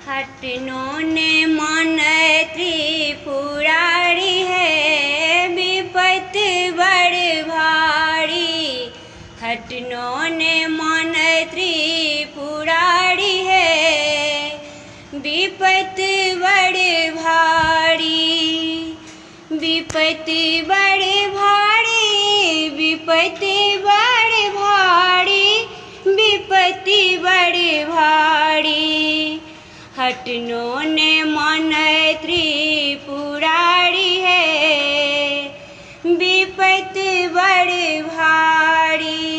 हटनों ने मन त्रिपुरारी है, विपत बड़ भारी। हटनों ने मन त्रिपुरारी है, विपत बड़ भारी। विपत बड़ भारी, विपत बड़ भारी, विपत्ति बड़ भारी। हटनों ने मन त्रिपुरारी है, विपत बड़ भारी।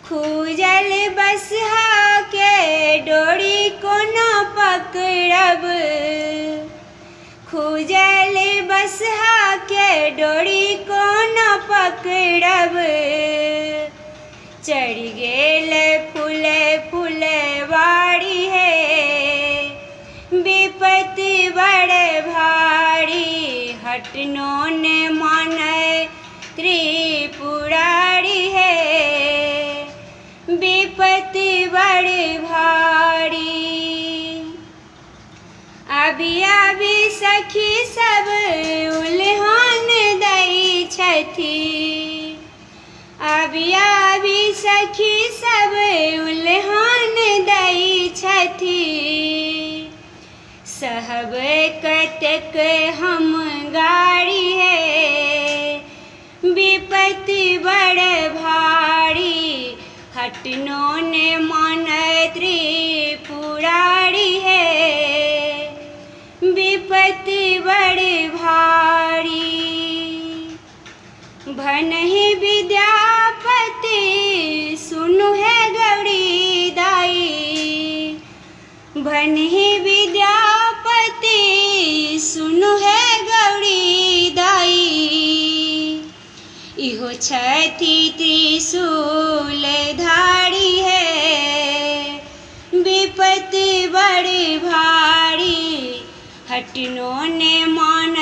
खूजल बसहा के डोरी को न पकड़ब, खूजल बसहा के डोरी को न पकड़ब। चढ़ गेल फूले फुलवारी है, विपत बड़ भारी। हटनों ने मन त्रिपुरारी है, विपत बड़ भारी। अभी अभी सखी सब उल्हान दै छथि, अभी अभी सखी सब उल्हान दै छथि। सहब कतेक हम गाड़ी है, विपत बड़ भारी। हटनों ने मन त्रिपुरारी है, विपत बड़ भारी। भनहि विद्यापति सुनु है गौरी दाई, भनहि विद्यापति सुनु है गौरी दाई। इहो छथि त्रिशूल धारी है, विपत बड़ भारी। हटनों ने मन